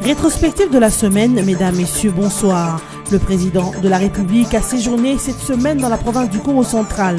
Rétrospective de la semaine, mesdames, messieurs, bonsoir. Le président de la République a séjourné cette semaine dans la province du Congo central.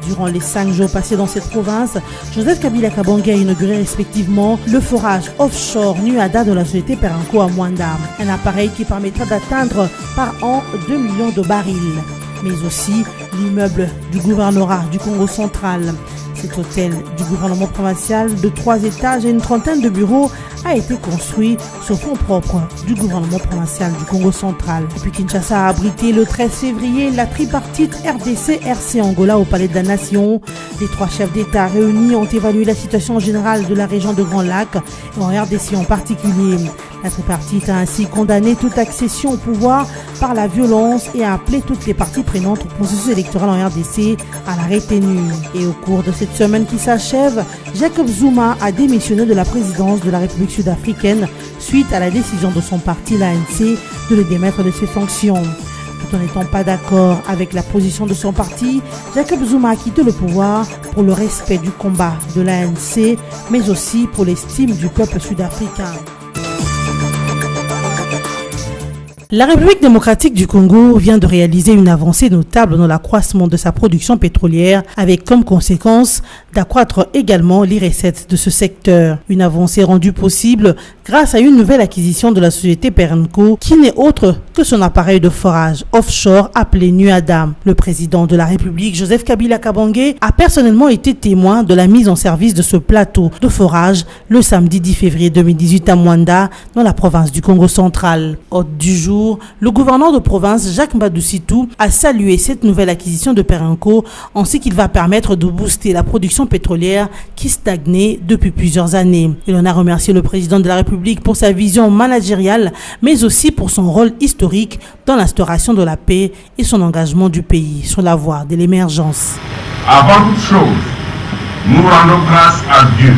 Durant les 5 jours passés dans cette province, Joseph Kabila Kabange a inauguré respectivement le forage offshore Nuada de la société Perenco à Mwanda. Un appareil qui permettra d'atteindre par an 2 millions de barils. Mais aussi l'immeuble du gouvernorat du Congo central. Cet hôtel du gouvernement provincial de 3 étages et une trentaine de bureaux a été construit sur fonds propres du gouvernement provincial du Congo central. Et puis Kinshasa a abrité le 13 février la tripartite RDC-RC Angola au Palais de la Nation. Les 3 chefs d'État réunis ont évalué la situation générale de la région de Grand Lac et en RDC en particulier. La tripartite a ainsi condamné toute accession au pouvoir par la violence et a appelé toutes les parties prenantes au processus électoral en RDC à la retenue. Et au cours de cette semaine qui s'achève, Jacob Zuma a démissionné de la présidence de la République sud-africaine suite à la décision de son parti, l'ANC, de le démettre de ses fonctions. Tout en n'étant pas d'accord avec la position de son parti, Jacob Zuma a quitté le pouvoir pour le respect du combat de l'ANC, mais aussi pour l'estime du peuple sud-africain. La République démocratique du Congo vient de réaliser une avancée notable dans l'accroissement de sa production pétrolière avec comme conséquence d'accroître également les recettes de ce secteur. Une avancée rendue possible grâce à une nouvelle acquisition de la société Perenco qui n'est autre que son appareil de forage offshore appelé Nuada. Le président de la République, Joseph Kabila Kabange, a personnellement été témoin de la mise en service de ce plateau de forage le samedi 10 février 2018 à Mwanda, dans la province du Congo central. Hôte du jour, le gouverneur de province, Jacques Mbadou Sitou, a salué cette nouvelle acquisition de Perenco en ce qu'il va permettre de booster la production pétrolière qui stagnait depuis plusieurs années. Il en a remercié le président de la République pour sa vision managériale, mais aussi pour son rôle historique dans l'instauration de la paix et son engagement du pays sur la voie de l'émergence. Avant toute chose, nous rendons grâce à Dieu,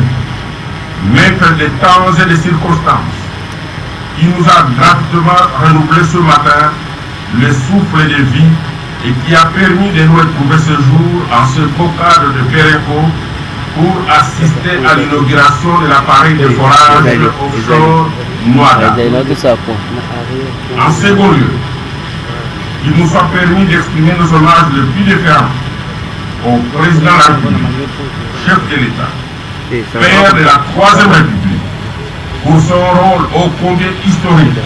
maître des temps et des circonstances, qui nous a gratuitement renouvelé ce matin le souffle de vie et qui a permis de nous retrouver ce jour en ce beau cadre de Perenco pour assister à l'inauguration de l'appareil de forage offshore Nuada. En second lieu, il nous a permis d'exprimer nos hommages les plus différents au président de la République, chef de l'État, père de la Troisième République, pour son rôle ô combien historique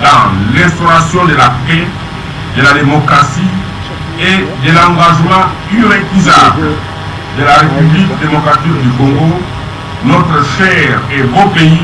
dans l'instauration de la paix, de la démocratie et de l'engagement irrécusable de la République démocratique du Congo, notre cher et beau pays,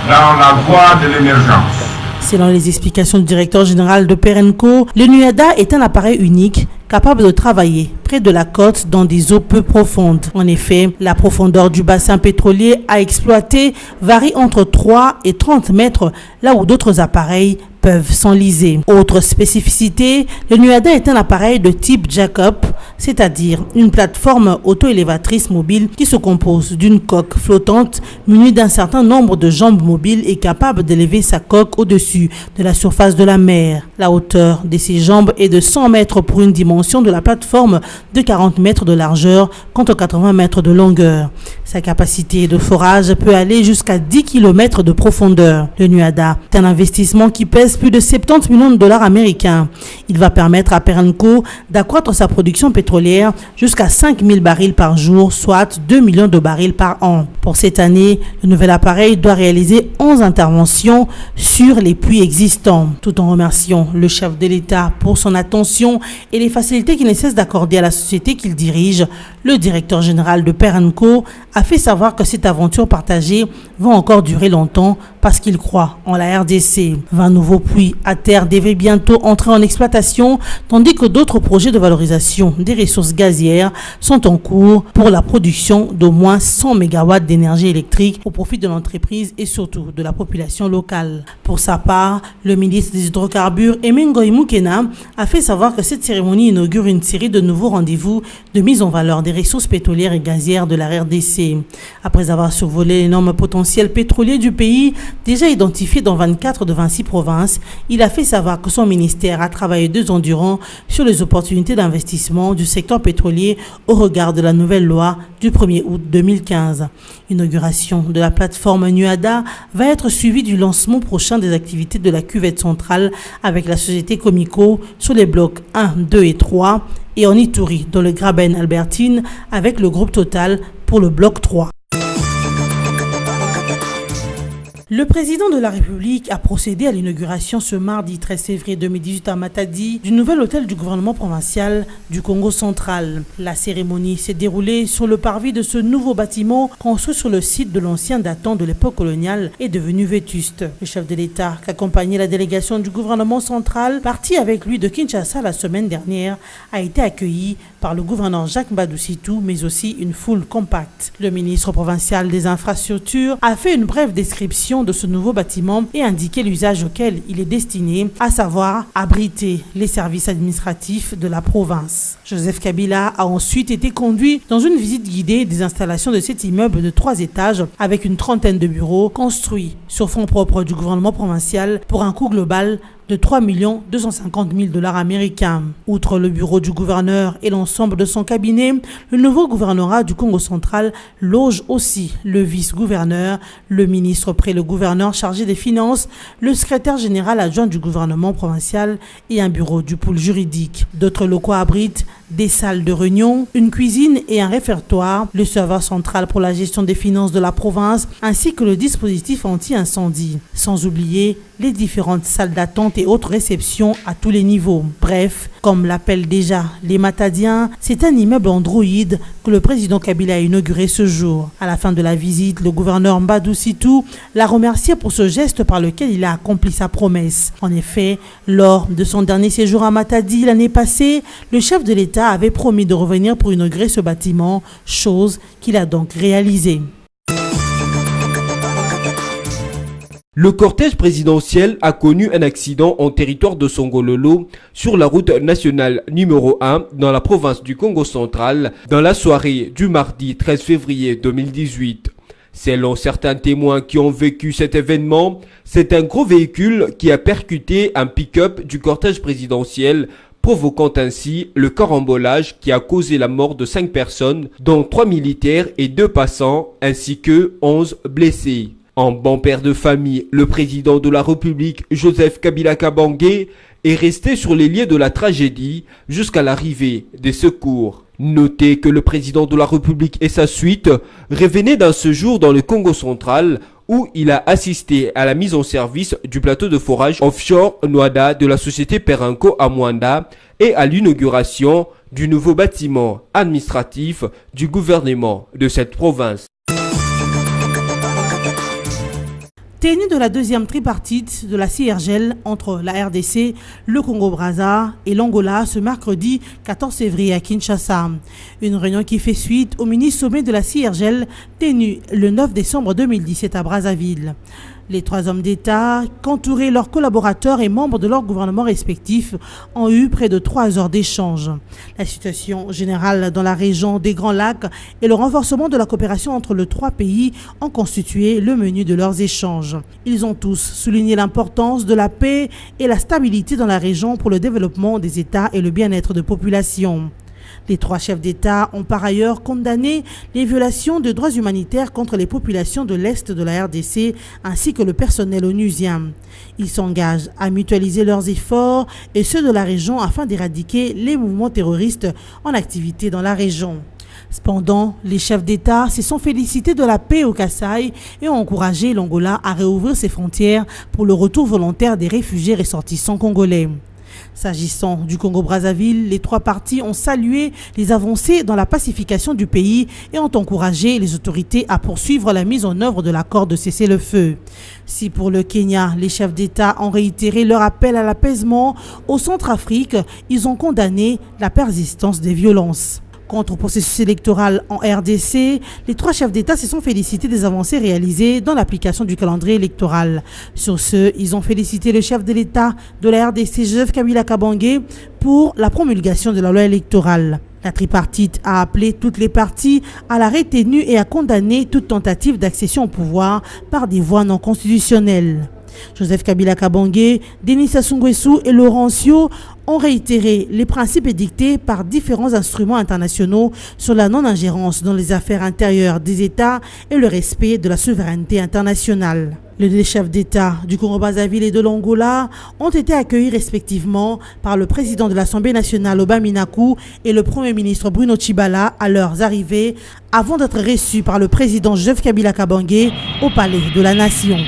dans la voie de l'émergence. Selon les explications du directeur général de Perenco, le Nuada est un appareil unique capable de travailler près de la côte dans des eaux peu profondes. En effet, la profondeur du bassin pétrolier à exploiter varie entre 3 et 30 mètres, là où d'autres appareils peuvent s'enliser. Autre spécificité, le Nuada est un appareil de type jack-up, c'est-à-dire une plateforme auto-élévatrice mobile qui se compose d'une coque flottante munie d'un certain nombre de jambes mobiles et capable d'élever sa coque au-dessus de la surface de la mer. La hauteur de ces jambes est de 100 mètres pour une dimension de la plateforme de 40 mètres de largeur contre 80 mètres de longueur. Sa capacité de forage peut aller jusqu'à 10 km de profondeur. Le Nuada est un investissement qui pèse plus de 70 millions de dollars américains. Il va permettre à Perenco d'accroître sa production pétrolière jusqu'à 5000 barils par jour, soit 2 millions de barils par an. Pour cette année, le nouvel appareil doit réaliser 11 interventions sur les puits existants. Tout en remerciant le chef de l'État pour son attention et les facilités qu'il ne cesse d'accorder à la société qu'il dirige, le directeur général de Perenco a fait savoir que cette aventure partagée va encore durer longtemps parce qu'il croit en la RDC. 20 nouveaux puits à terre devaient bientôt entrer en exploitation, tandis que d'autres projets de valorisation des ressources gazières sont en cours pour la production d'au moins 100 MW d'énergie électrique au profit de l'entreprise et surtout de la population locale. Pour sa part, le ministre des Hydrocarbures, Emengoy Mukena, a fait savoir que cette cérémonie inaugure une série de nouveaux rendez-vous de mise en valeur des ressources pétrolières et gazières de la RDC. Après avoir survolé l'énorme potentiel pétrolier du pays, déjà identifié dans 24 de 26 provinces, il a fait savoir que son ministère a travaillé 2 ans durant sur les opportunités d'investissement du secteur pétrolier au regard de la nouvelle loi du 1er août 2015. L'inauguration de la plateforme NUADA va être suivie du lancement prochain des activités de la cuvette centrale avec la société Comico sur les blocs 1, 2 et 3 et en Ituri dans le Graben Albertine avec le groupe Total pour le bloc 3. Le président de la République a procédé à l'inauguration ce mardi 13 février 2018 à Matadi du nouvel hôtel du gouvernement provincial du Congo central. La cérémonie s'est déroulée sur le parvis de ce nouveau bâtiment construit sur le site de l'ancien datant de l'époque coloniale et devenu vétuste. Le chef de l'État, qui accompagnait la délégation du gouvernement central, parti avec lui de Kinshasa la semaine dernière, a été accueilli par le gouverneur Jacques Mbadou Sitou, mais aussi une foule compacte. Le ministre provincial des infrastructures a fait une brève description de ce nouveau bâtiment et indiqué l'usage auquel il est destiné, à savoir abriter les services administratifs de la province. Joseph Kabila a ensuite été conduit dans une visite guidée des installations de cet immeuble de 3 étages avec une trentaine de bureaux construits sur fonds propres du gouvernement provincial pour un coût global de 3 250 000 $ américains. Outre le bureau du gouverneur et l'ensemble de son cabinet, le nouveau gouvernorat du Congo central loge aussi le vice-gouverneur, le ministre près le gouverneur chargé des finances, le secrétaire général adjoint du gouvernement provincial et un bureau du pôle juridique. D'autres locaux abritent des salles de réunion, une cuisine et un réfectoire, le serveur central pour la gestion des finances de la province, ainsi que le dispositif anti-incendie. Sans oublier les différentes salles d'attente et autres réceptions à tous les niveaux. Bref, comme l'appellent déjà les Matadiens, c'est un immeuble androïde que le président Kabila a inauguré ce jour. À la fin de la visite, le gouverneur Mbadou Sitou l'a remercié pour ce geste par lequel il a accompli sa promesse. En effet, lors de son dernier séjour à Matadi l'année passée, le chef de l'État avait promis de revenir pour inaugurer ce bâtiment, chose qu'il a donc réalisée. Le cortège présidentiel a connu un accident en territoire de Songololo sur la route nationale numéro 1 dans la province du Congo central dans la soirée du mardi 13 février 2018. Selon certains témoins qui ont vécu cet événement, c'est un gros véhicule qui a percuté un pick-up du cortège présidentiel, provoquant ainsi le carambolage qui a causé la mort de 5 personnes, dont 3 militaires et 2 passants, ainsi que 11 blessés. En bon père de famille, le président de la République, Joseph Kabila Kabange, est resté sur les lieux de la tragédie jusqu'à l'arrivée des secours. Notez que le président de la République et sa suite revenaient d'un séjour dans le Congo central où il a assisté à la mise en service du plateau de forage offshore NUADA de la société Perenco à Mwanda et à l'inauguration du nouveau bâtiment administratif du gouvernement de cette province. Tenue de la deuxième tripartite de la CIRGL entre la RDC, le Congo-Brazza et l'Angola ce mercredi 14 février à Kinshasa. Une réunion qui fait suite au mini-sommet de la CIRGL tenu le 9 décembre 2017 à Brazzaville. Les 3 hommes d'État, qu'entouraient leurs collaborateurs et membres de leurs gouvernements respectifs, ont eu près de 3 heures d'échange. La situation générale dans la région des Grands Lacs et le renforcement de la coopération entre les 3 pays ont constitué le menu de leurs échanges. Ils ont tous souligné l'importance de la paix et la stabilité dans la région pour le développement des États et le bien-être de populations. Les 3 chefs d'État ont par ailleurs condamné les violations de droits humanitaires contre les populations de l'Est de la RDC ainsi que le personnel onusien. Ils s'engagent à mutualiser leurs efforts et ceux de la région afin d'éradiquer les mouvements terroristes en activité dans la région. Cependant, les chefs d'État se sont félicités de la paix au Kasaï et ont encouragé l'Angola à réouvrir ses frontières pour le retour volontaire des réfugiés ressortissants congolais. S'agissant du Congo-Brazzaville, les 3 parties ont salué les avancées dans la pacification du pays et ont encouragé les autorités à poursuivre la mise en œuvre de l'accord de cessez-le-feu. Si pour le Kenya, les chefs d'État ont réitéré leur appel à l'apaisement, au Centrafrique, ils ont condamné la persistance des violences. Contre le processus électoral en RDC, les 3 chefs d'État se sont félicités des avancées réalisées dans l'application du calendrier électoral. Sur ce, ils ont félicité le chef de l'État de la RDC, Joseph Kabila Kabange, pour la promulgation de la loi électorale. La tripartite a appelé toutes les parties à la retenue et à condamner toute tentative d'accession au pouvoir par des voies non constitutionnelles. Joseph Kabila Kabange, Denis Sassou Nguesso et Laurencio ont réitéré les principes édictés par différents instruments internationaux sur la non-ingérence dans les affaires intérieures des États et le respect de la souveraineté internationale. Les deux chefs d'État du Congo-Brazzaville et de l'Angola ont été accueillis respectivement par le président de l'Assemblée nationale Oba Minaku et le Premier ministre Bruno Tshibala à leurs arrivées avant d'être reçus par le président Joseph Kabila Kabange au Palais de la Nation.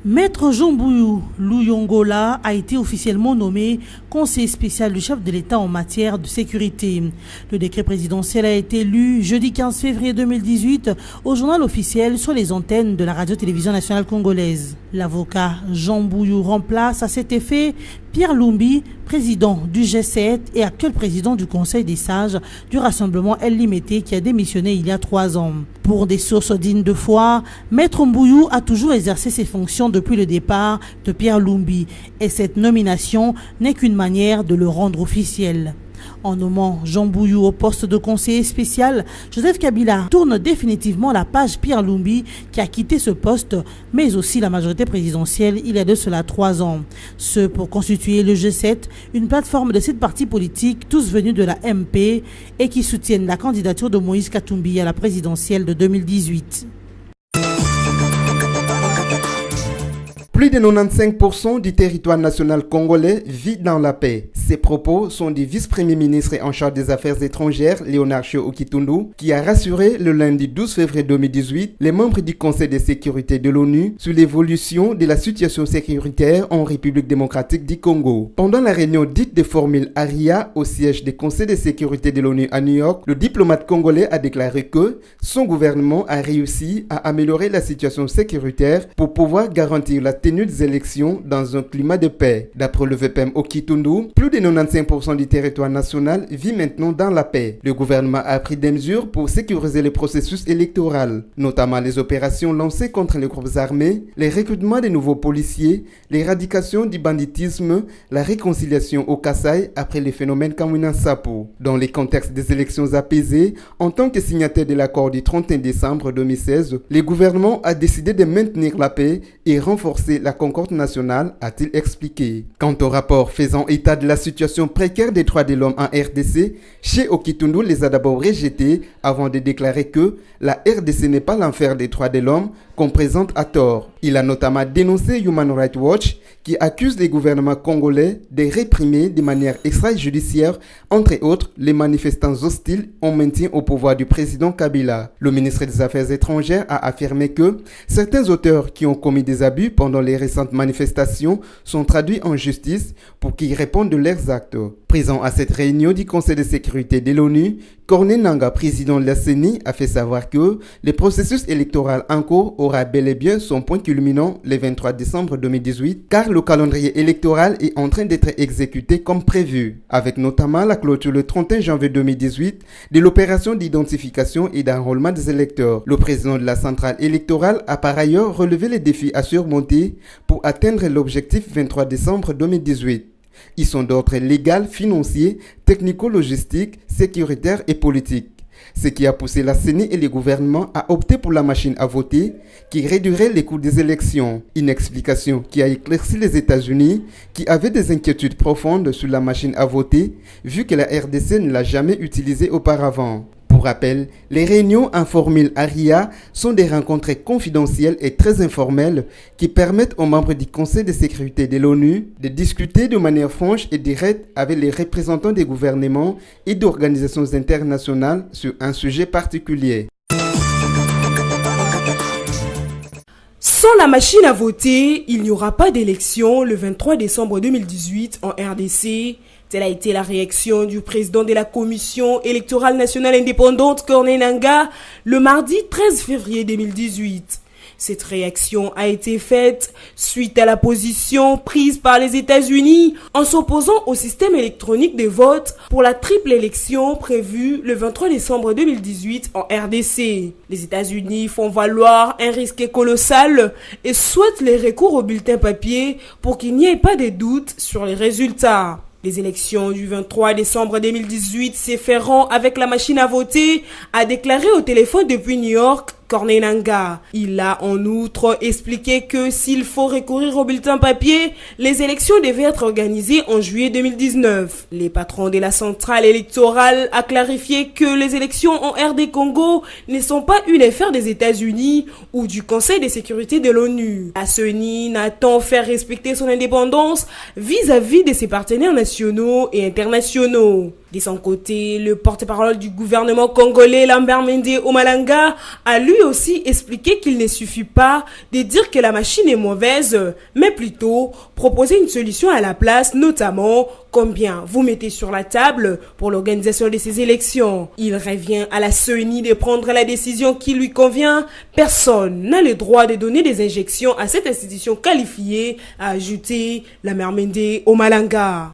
Maître Jean-Bouyou Luyongola a été officiellement nommé conseiller spécial du chef de l'État en matière de sécurité. Le décret présidentiel a été lu jeudi 15 février 2018 au journal officiel sur les antennes de la radio-télévision nationale congolaise. L'avocat Jean-Bouyou remplace à cet effet Pierre Lumbi, président du G7 et actuel président du Conseil des sages du Rassemblement LMT qui a démissionné il y a 3 ans. Pour des sources dignes de foi, Maître Mbouyou a toujours exercé ses fonctions depuis le départ de Pierre Lumbi et cette nomination n'est qu'une manière de le rendre officiel. En nommant Jean Bouyou au poste de conseiller spécial, Joseph Kabila tourne définitivement la page Pierre Lumbi qui a quitté ce poste, mais aussi la majorité présidentielle il y a de cela 3 ans. Ce pour constituer le G7, une plateforme de 7 partis politiques, tous venus de la MP et qui soutiennent la candidature de Moïse Katumbi à la présidentielle de 2018. Plus de 95% du territoire national congolais vit dans la paix. Ces propos sont du vice-premier ministre en charge des affaires étrangères, Léonard Okitundu, qui a rassuré le lundi 12 février 2018 les membres du Conseil de sécurité de l'ONU sur l'évolution de la situation sécuritaire en République démocratique du Congo. Pendant la réunion dite de formule ARIA au siège du Conseil de sécurité de l'ONU à New York, le diplomate congolais a déclaré que son gouvernement a réussi à améliorer la situation sécuritaire pour pouvoir garantir la tenue des élections dans un climat de paix. D'après le VPM Okitundu, plus de 95% du territoire national vit maintenant dans la paix. Le gouvernement a pris des mesures pour sécuriser le processus électoral, notamment les opérations lancées contre les groupes armés, les recrutements de nouveaux policiers, l'éradication du banditisme, la réconciliation au Kasaï après les phénomènes Kamwina Sapo. Dans le contexte des élections apaisées, en tant que signataire de l'accord du 31 décembre 2016, le gouvernement a décidé de maintenir la paix et renforcer la concorde nationale, a-t-il expliqué. Quant au rapport faisant état de la situation précaire des droits de l'homme en RDC, chez Okitundu les a d'abord rejetés avant de déclarer que la RDC n'est pas l'enfer des droits de l'homme qu'on présente à tort. Il a notamment dénoncé Human Rights Watch qui accuse les gouvernements congolais de réprimer de manière extrajudiciaire, entre autres, les manifestants hostiles au maintien au pouvoir du président Kabila. Le ministre des Affaires étrangères a affirmé que certains auteurs qui ont commis des abus pendant les récentes manifestations sont traduits en justice pour qu'ils répondent de leurs actes. Présent à cette réunion du Conseil de sécurité de l'ONU, Corneille Nangaa, président de la CENI, a fait savoir que le processus électoral en cours aura bel et bien son point culminant le 23 décembre 2018, car le calendrier électoral est en train d'être exécuté comme prévu, avec notamment la clôture le 31 janvier 2018 de l'opération d'identification et d'enrôlement des électeurs. Le président de la centrale électorale a par ailleurs relevé les défis à surmonter pour atteindre l'objectif 23 décembre 2018. Ils sont d'ordre légal, financier, technico-logistique, sécuritaire et politique. Ce qui a poussé la CENI et les gouvernements à opter pour la machine à voter qui réduirait les coûts des élections. Une explication qui a éclairci les États-Unis qui avaient des inquiétudes profondes sur la machine à voter vu que la RDC ne l'a jamais utilisée auparavant. Pour rappel, les réunions en formule ARIA sont des rencontres confidentielles et très informelles qui permettent aux membres du Conseil de sécurité de l'ONU de discuter de manière franche et directe avec les représentants des gouvernements et d'organisations internationales sur un sujet particulier. Sans la machine à voter, il n'y aura pas d'élection le 23 décembre 2018 en RDC. Telle a été la réaction du président de la Commission électorale nationale indépendante, Corneille Nangaa, le mardi 13 février 2018. Cette réaction a été faite suite à la position prise par les États-Unis en s'opposant au système électronique de vote pour la triple élection prévue le 23 décembre 2018 en RDC. Les États-Unis font valoir un risque colossal et souhaitent les recours au bulletin papier pour qu'il n'y ait pas de doute sur les résultats. Les élections du 23 décembre 2018 se feront avec la machine à voter, a déclaré au téléphone depuis New York Corneille Nangaa. Il a en outre expliqué que s'il faut recourir au bulletin papier, les élections devaient être organisées en juillet 2019. Les patrons de la centrale électorale a clarifié que les élections en RD Congo ne sont pas une affaire des États-Unis ou du Conseil de sécurité de l'ONU. La CENI attend faire respecter son indépendance vis-à-vis de ses partenaires nationaux et internationaux. De son côté, le porte-parole du gouvernement congolais, Lambert Mende Omalanga, a lui aussi expliqué qu'il ne suffit pas de dire que la machine est mauvaise, mais plutôt proposer une solution à la place, notamment combien vous mettez sur la table pour l'organisation de ces élections. Il revient à la CENI de prendre la décision qui lui convient. Personne n'a le droit de donner des injections à cette institution qualifiée, a ajouté Lambert Mende Omalanga.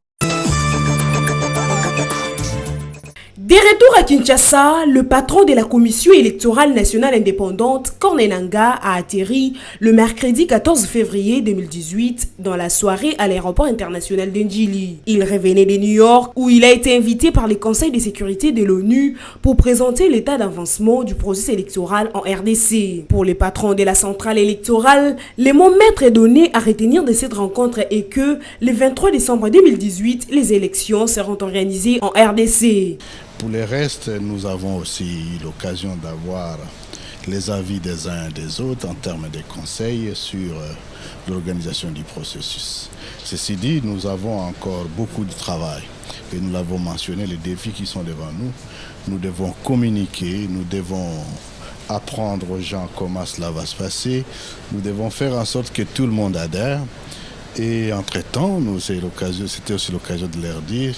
De retour à Kinshasa, le patron de la Commission électorale nationale indépendante, Corneille Nangaa, a atterri le mercredi 14 février 2018 dans la soirée à l'aéroport international d'Ndjili. Il revenait de New York où il a été invité par les conseils de sécurité de l'ONU pour présenter l'état d'avancement du processus électoral en RDC. Pour les patrons de la centrale électorale, le mot maître est donné à retenir de cette rencontre est que le 23 décembre 2018, les élections seront organisées en RDC. Pour le reste, nous avons aussi eu l'occasion d'avoir les avis des uns et des autres en termes de conseils sur l'organisation du processus. Ceci dit, nous avons encore beaucoup de travail et nous l'avons mentionné, les défis qui sont devant nous. Nous devons communiquer, nous devons apprendre aux gens comment cela va se passer. Nous devons faire en sorte que tout le monde adhère. Et entre-temps, c'était aussi l'occasion de leur dire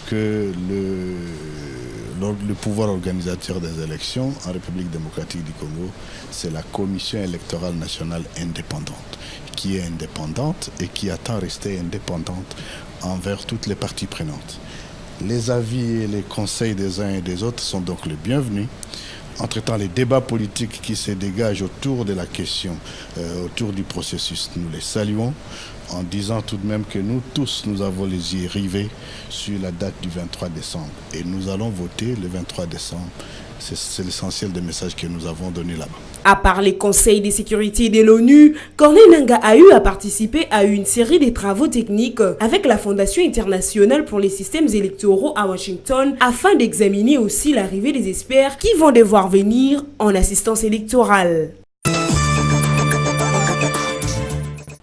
que le pouvoir organisateur des élections en République démocratique du Congo, c'est la Commission électorale nationale indépendante, qui est indépendante et qui attend rester indépendante envers toutes les parties prenantes. Les avis et les conseils des uns et des autres sont donc les bienvenus. Entre-temps, les débats politiques qui se dégagent autour de la question, autour du processus, nous les saluons en disant tout de même que nous tous, nous avons les yeux rivés sur la date du 23 décembre. Et nous allons voter le 23 décembre. C'est l'essentiel des messages que nous avons donnés là-bas. À part les conseils de sécurité de l'ONU, Corneille Nangaa a eu à participer à une série de travaux techniques avec la Fondation internationale pour les systèmes électoraux à Washington afin d'examiner aussi l'arrivée des experts qui vont devoir venir en assistance électorale.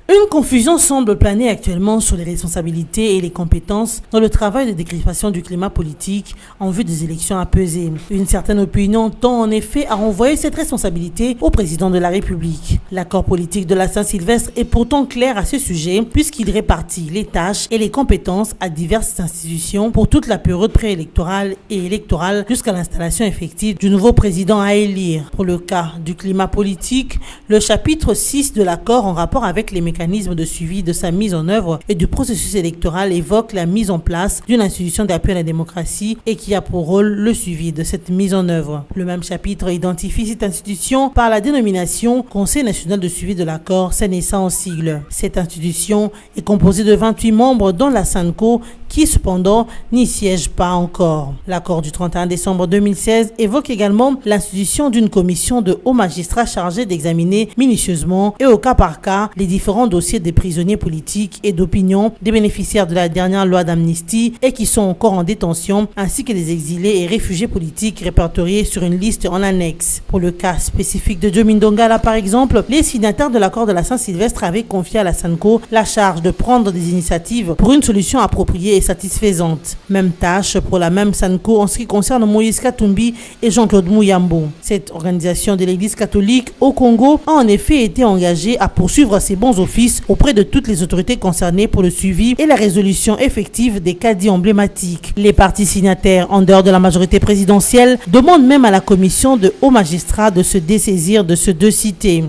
Une confusion semble planer actuellement sur les responsabilités et les compétences dans le travail de décryptation du climat politique en vue des élections apaisées. Une certaine opinion tend en effet à renvoyer cette responsabilité au président de la République. L'accord politique de la Saint-Sylvestre est pourtant clair à ce sujet puisqu'il répartit les tâches et les compétences à diverses institutions pour toute la période préélectorale et électorale jusqu'à l'installation effective du nouveau président à élire. Pour le cas du climat politique, le chapitre 6 de l'accord en rapport avec les mécanismes de suivi de sa mise en œuvre et du processus électoral évoque la mise en place d'une institution d'appui à la démocratie et qui a pour rôle le suivi de cette mise en œuvre. Le même chapitre identifie cette institution par la dénomination Conseil national de suivi de l'accord, CNSA en sigle. Cette institution est composée de 28 membres dont la SANCO qui cependant n'y siège pas encore. L'accord du 31 décembre 2016 évoque également l'institution d'une commission de hauts magistrats chargés d'examiner minutieusement et au cas par cas les différents dossiers des prisonniers politiques et d'opinion des bénéficiaires de la dernière loi d'amnistie et qui sont encore en détention, ainsi que les exilés et réfugiés politiques répertoriés sur une liste en annexe. Pour le cas spécifique de Joe Ndongala par exemple, les signataires de l'accord de la Saint-Sylvestre avaient confié à la SANCO la charge de prendre des initiatives pour une solution appropriée et satisfaisante. Même tâche pour la même Sanco en ce qui concerne Moïse Katumbi et Jean-Claude Mouyambo. Cette organisation de l'Église catholique au Congo a en effet été engagée à poursuivre ses bons offices auprès de toutes les autorités concernées pour le suivi et la résolution effective des cas dits emblématiques. Les partis signataires, en dehors de la majorité présidentielle, demandent même à la commission de hauts magistrats de se dessaisir de ce dossier.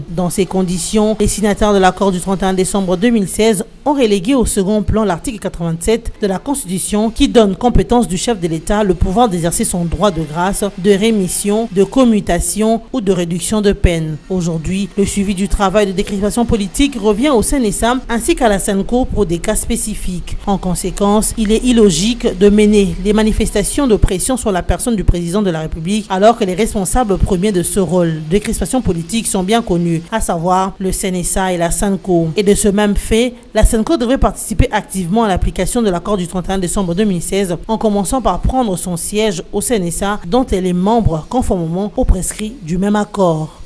Dans ces conditions, les signataires de l'accord du 31 décembre 2016 ont relégué au second plan l'article 87 de la Constitution qui donne compétence du chef de l'État le pouvoir d'exercer son droit de grâce, de rémission, de commutation ou de réduction de peine. Aujourd'hui, le suivi du travail de décrispation politique revient au CNSA ainsi qu'à la SENCO pour des cas spécifiques. En conséquence, il est illogique de mener les manifestations de pression sur la personne du président de la République alors que les responsables premiers de ce rôle de décrispation politique sont bien connus, à savoir le CNSA et la SENCO. Et de ce même fait, la SENCO devrait participer activement à l'application de l'accord du 31 décembre 2016 en commençant par prendre son siège au CNSA dont elle est membre conformément aux prescrits du même accord.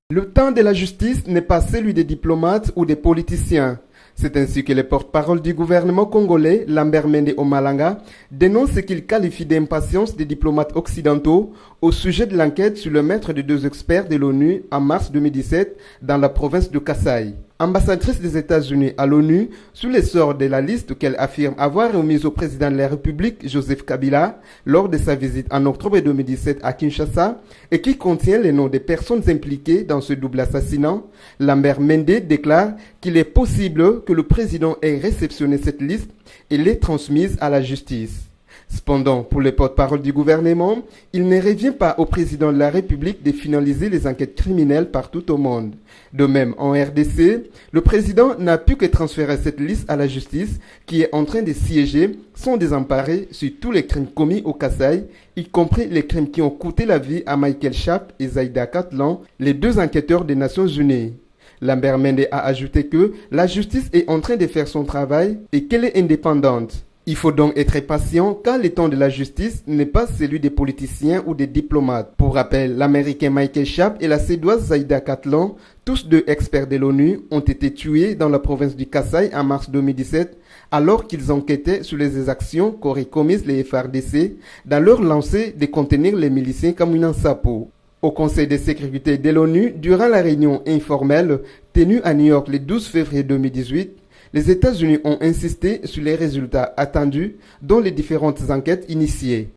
Le temps de la justice n'est pas celui des diplomates ou des politiciens. C'est ainsi que le porte-parole du gouvernement congolais, Lambert Mende Omalanga, dénonce ce qu'il qualifie d'impatience des diplomates occidentaux au sujet de l'enquête sur le meurtre de 2 experts de l'ONU en mars 2017 dans la province de Kasaï. Ambassadrice des États-Unis à l'ONU, sous l'essor de la liste qu'elle affirme avoir remise au président de la République, Joseph Kabila, lors de sa visite en octobre 2017 à Kinshasa, et qui contient les noms des personnes impliquées dans ce double assassinat, Lambert Mende déclare qu'il est possible que le président ait réceptionné cette liste et l'ait transmise à la justice. Cependant, pour le porte-parole du gouvernement, il ne revient pas au président de la République de finaliser les enquêtes criminelles partout au monde. De même, en RDC, le président n'a pu que transférer cette liste à la justice qui est en train de siéger sans désemparer sur tous les crimes commis au Kasaï, y compris les crimes qui ont coûté la vie à Michael Sharp et Zaïda Katlan, les 2 enquêteurs des Nations Unies. Lambert Mende a ajouté que la justice est en train de faire son travail et qu'elle est indépendante. Il faut donc être patient car le temps de la justice n'est pas celui des politiciens ou des diplomates. Pour rappel, l'Américain Michael Sharp et la Suédoise Zaïda Katlan, tous 2 experts de l'ONU, ont été tués dans la province du Kasaï en mars 2017 alors qu'ils enquêtaient sur les exactions qu'auraient commises les FARDC dans leur lancée de contenir les miliciens comme une Sapo. Au Conseil de sécurité de l'ONU, durant la réunion informelle tenue à New York le 12 février 2018, les États-Unis ont insisté sur les résultats attendus dans les différentes enquêtes initiées.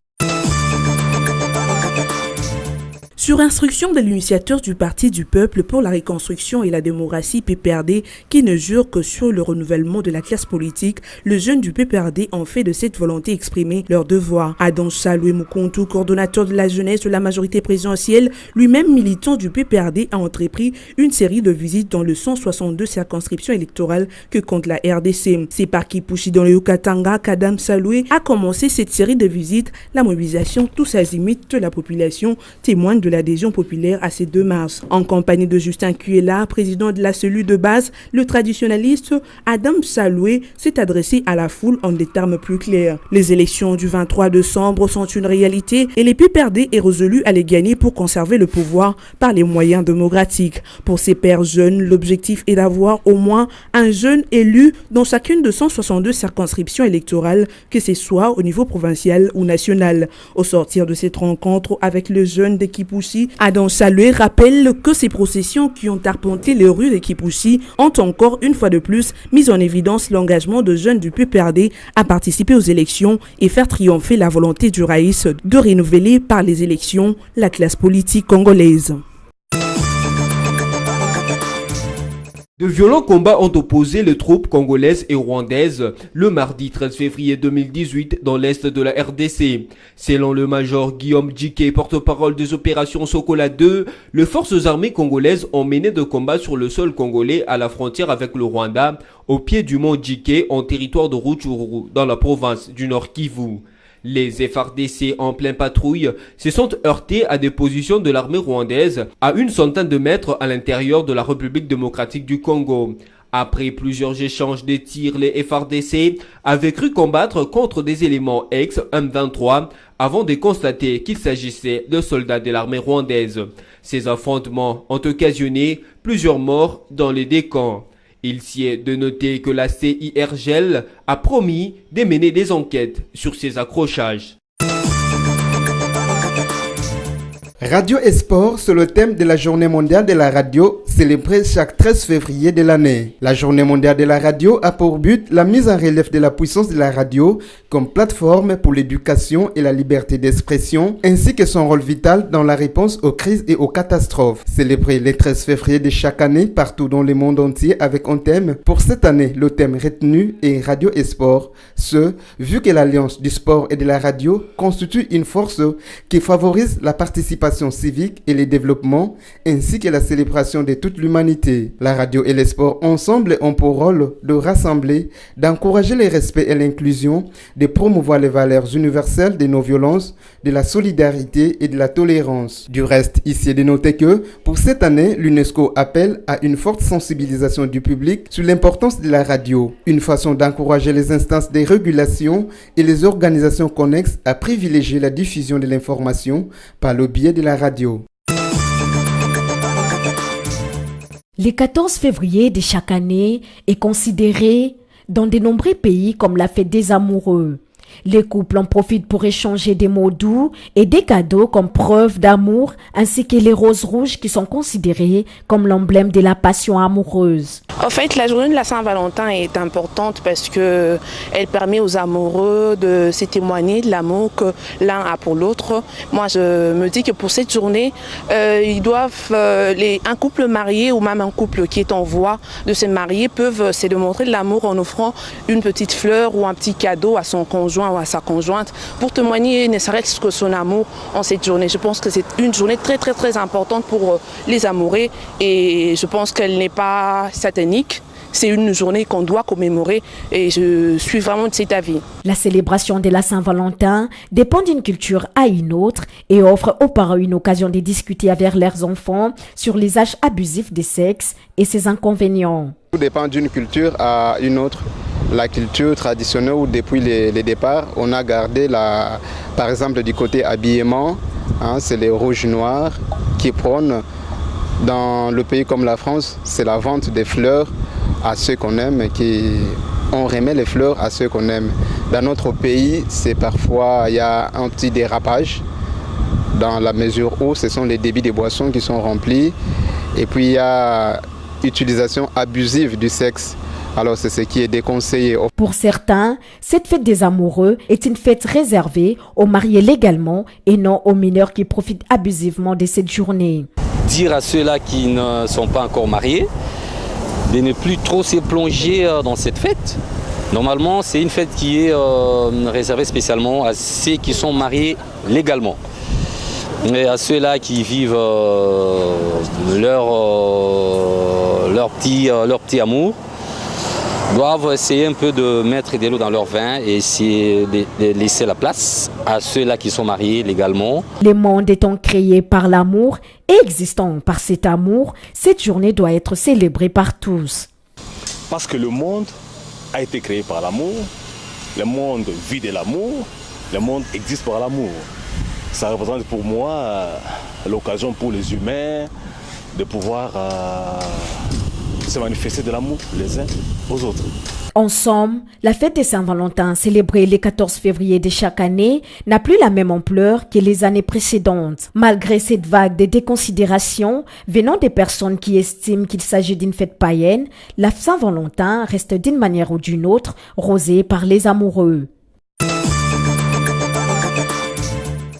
Sur instruction de l'initiateur du Parti du Peuple pour la Reconstruction et la Démocratie PPRD, qui ne jure que sur le renouvellement de la classe politique, les jeunes du PPRD ont fait de cette volonté exprimée leur devoir. Adam Saloué Mukontu, coordonnateur de la jeunesse de la majorité présidentielle, lui-même militant du PPRD, a entrepris une série de visites dans le 162 circonscriptions électorales que compte la RDC. C'est par Kipushi dans le Yukatanga qu'Adam Saloué a commencé cette série de visites. La mobilisation tous azimuts de la population témoigne de l'adhésion populaire à ces 2 marches. En compagnie de Justin Kuela, président de la cellule de base, le traditionnaliste Adam Saloué s'est adressé à la foule en des termes plus clairs. Les élections du 23 décembre sont une réalité et les PPRD est résolu à les gagner pour conserver le pouvoir par les moyens démocratiques. Pour ces pairs jeunes, l'objectif est d'avoir au moins un jeune élu dans chacune de 162 circonscriptions électorales, que ce soit au niveau provincial ou national. Au sortir de cette rencontre avec le jeune de Kipushi, Adam Saloué rappelle que ces processions qui ont arpenté les rues de Kipushi ont encore une fois de plus mis en évidence l'engagement de jeunes du PPRD à participer aux élections et faire triompher la volonté du Raïs de renouveler par les élections la classe politique congolaise. De violents combats ont opposé les troupes congolaises et rwandaises le mardi 13 février 2018 dans l'est de la RDC. Selon le major Guillaume Djike, porte-parole des opérations Sokola 2, les forces armées congolaises ont mené de combats sur le sol congolais à la frontière avec le Rwanda, au pied du mont Djike en territoire de Rutshuru, dans la province du Nord Kivu. Les FARDC en pleine patrouille se sont heurtés à des positions de l'armée rwandaise à une centaine de mètres à l'intérieur de la République démocratique du Congo. Après plusieurs échanges de tirs, les FARDC avaient cru combattre contre des éléments ex-M23 avant de constater qu'il s'agissait de soldats de l'armée rwandaise. Ces affrontements ont occasionné plusieurs morts dans les 2 camps. Il s'y est de noter que la CIRGL a promis de mener des enquêtes sur ces accrochages. Radio et sport, c'est le thème de la Journée mondiale de la radio, célébrée chaque 13 février de l'année. La Journée mondiale de la radio a pour but la mise en relief de la puissance de la radio comme plateforme pour l'éducation et la liberté d'expression, ainsi que son rôle vital dans la réponse aux crises et aux catastrophes. Célébrée le 13 février de chaque année partout dans le monde entier avec un thème. Pour cette année, le thème retenu est Radio et sport. Vu que l'alliance du sport et de la radio constitue une force qui favorise la participation civique et le développement, ainsi que la célébration de toute l'humanité. La radio et les sports ensemble ont pour rôle de rassembler, d'encourager le respect et l'inclusion, de promouvoir les valeurs universelles de non-violence, de la solidarité et de la tolérance. Du reste, ici est de noter que, pour cette année, l'UNESCO appelle à une forte sensibilisation du public sur l'importance de la radio, une façon d'encourager les instances de régulation et les organisations connexes à privilégier la diffusion de l'information par le biais de la radio. Le 14 février de chaque année est considéré dans de nombreux pays comme la fête des amoureux. Les couples en profitent pour échanger des mots doux et des cadeaux comme preuve d'amour, ainsi que les roses rouges qui sont considérées comme l'emblème de la passion amoureuse. En fait, la journée de la Saint-Valentin est importante parce que elle permet aux amoureux de se témoigner de l'amour que l'un a pour l'autre. Moi, je me dis que pour cette journée, ils doivent, un couple marié ou même un couple qui est en voie de se marier peuvent se démontrer de l'amour en offrant une petite fleur ou un petit cadeau à son conjoint ou à sa conjointe pour témoigner ne serait-ce que son amour en cette journée. Je pense que c'est une journée très très très importante pour les amoureux et je pense qu'elle n'est pas satanique. C'est une journée qu'on doit commémorer et je suis vraiment de cet avis. La célébration de la Saint-Valentin dépend d'une culture à une autre et offre aux parents une occasion de discuter avec leurs enfants sur les âges abusifs des sexes et ses inconvénients. Tout dépend d'une culture à une autre. La culture traditionnelle où depuis les départs, on a gardé, par exemple du côté habillement, c'est les rouges-noirs qui prônent. Dans le pays comme la France, c'est la vente des fleurs à ceux qu'on aime, on remet les fleurs à ceux qu'on aime. Dans notre pays, c'est parfois, il y a un petit dérapage dans la mesure où ce sont les débits des boissons qui sont remplis et puis il y a utilisation abusive du sexe. Alors c'est ce qui est déconseillé. Pour certains, cette fête des amoureux est une fête réservée aux mariés légalement et non aux mineurs qui profitent abusivement de cette journée. Dire à ceux-là qui ne sont pas encore mariés de ne plus trop se plonger dans cette fête. Normalement, c'est une fête qui est réservée spécialement à ceux qui sont mariés légalement. Et à ceux-là qui vivent leur petit amour, doivent essayer un peu de mettre de l'eau dans leur vin et essayer de laisser la place à ceux-là qui sont mariés légalement. Le monde étant créé par l'amour et existant par cet amour, cette journée doit être célébrée par tous. Parce que le monde a été créé par l'amour, le monde vit de l'amour, le monde existe par l'amour. Ça représente pour moi l'occasion pour les humains de pouvoir se manifester de l'amour les uns aux autres. En somme, la fête de Saint-Valentin, célébrée le 14 février de chaque année, n'a plus la même ampleur que les années précédentes. Malgré cette vague de déconsidération venant des personnes qui estiment qu'il s'agit d'une fête païenne, la Saint-Valentin reste d'une manière ou d'une autre rosée par les amoureux.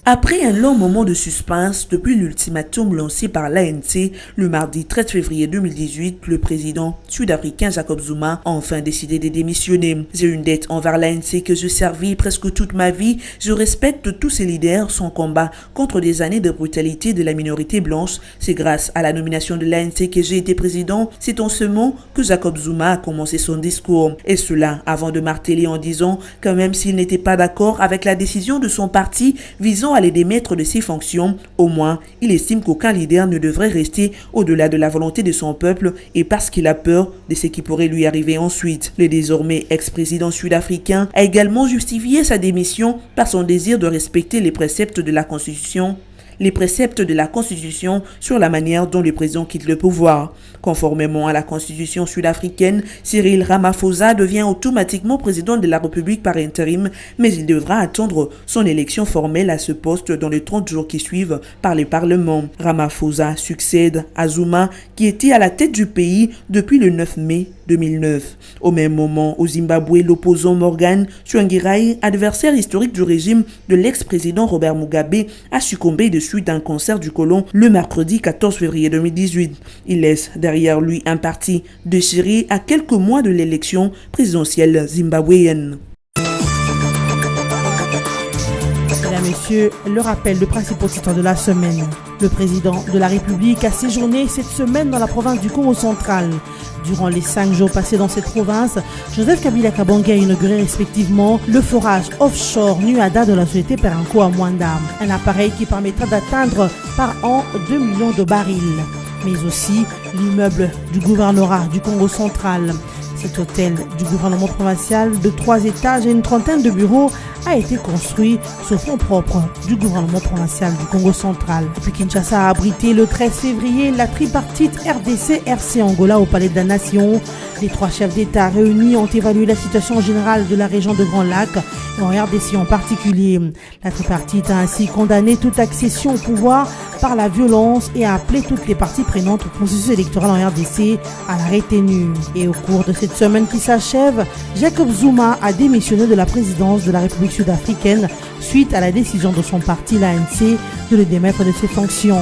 Après un long moment de suspense depuis l'ultimatum lancé par l'ANC le mardi 13 février 2018, le président sud-africain Jacob Zuma a enfin décidé de démissionner. J'ai une dette envers l'ANC que je servis presque toute ma vie. Je respecte tous ses leaders, son combat contre des années de brutalité de la minorité blanche. C'est grâce à la nomination de l'ANC que j'ai été président. C'est en ce moment que Jacob Zuma a commencé son discours. Et cela avant de marteler en disant que même s'il n'était pas d'accord avec la décision de son parti visant à les démettre de ses fonctions, au moins, il estime qu'aucun leader ne devrait rester au-delà de la volonté de son peuple et parce qu'il a peur de ce qui pourrait lui arriver ensuite. Le désormais ex-président sud-africain a également justifié sa démission par son désir de respecter les préceptes de la Constitution. les préceptes de la Constitution sur la manière dont le président quitte le pouvoir. Conformément à la Constitution sud-africaine, Cyril Ramaphosa devient automatiquement président de la République par intérim, mais il devra attendre son élection formelle à ce poste dans les 30 jours qui suivent par le Parlement. Ramaphosa succède à Zuma, qui était à la tête du pays depuis le 9 mai 2009. Au même moment, au Zimbabwe, l'opposant Morgan Tsvangirai, adversaire historique du régime de l'ex-président Robert Mugabe, a succombé de suite à un cancer du côlon le mercredi 14 février 2018. Il laisse derrière lui un parti déchiré à quelques mois de l'élection présidentielle zimbabwéenne. Mesdames, Messieurs, le rappel de principaux titres de la semaine. Le président de la République a séjourné cette semaine dans la province du Congo central. Durant les 5 jours passés dans cette province, Joseph Kabila Kabange a inauguré respectivement le forage offshore Nuada de la société Perenco à Mwanda, un appareil qui permettra d'atteindre par an 2 millions de barils, mais aussi l'immeuble du gouvernorat du Congo central. Cet hôtel du gouvernement provincial de 3 étages et une trentaine de bureaux a été construit sur fonds propres du gouvernement provincial du Congo central. Puis Kinshasa a abrité le 13 février la tripartite RDC-RC Angola au Palais de la Nation. Les 3 chefs d'État réunis ont évalué la situation générale de la région de Grand Lac et en RDC en particulier. La tripartite a ainsi condamné toute accession au pouvoir par la violence et a appelé toutes les parties prenantes au processus électoral en RDC à la retenue. Et au cours de cette semaine qui s'achève, Jacob Zuma a démissionné de la présidence de la République sud-africaine suite à la décision de son parti, l'ANC, de le démettre de ses fonctions.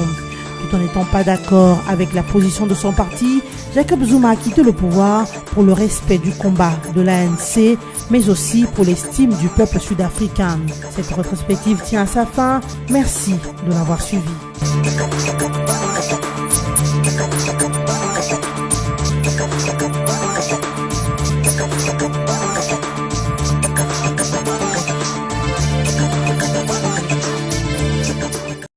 Tout en n'étant pas d'accord avec la position de son parti, Jacob Zuma a quitté le pouvoir pour le respect du combat de l'ANC, mais aussi pour l'estime du peuple sud-africain. Cette rétrospective tient à sa fin. Merci de l'avoir suivi.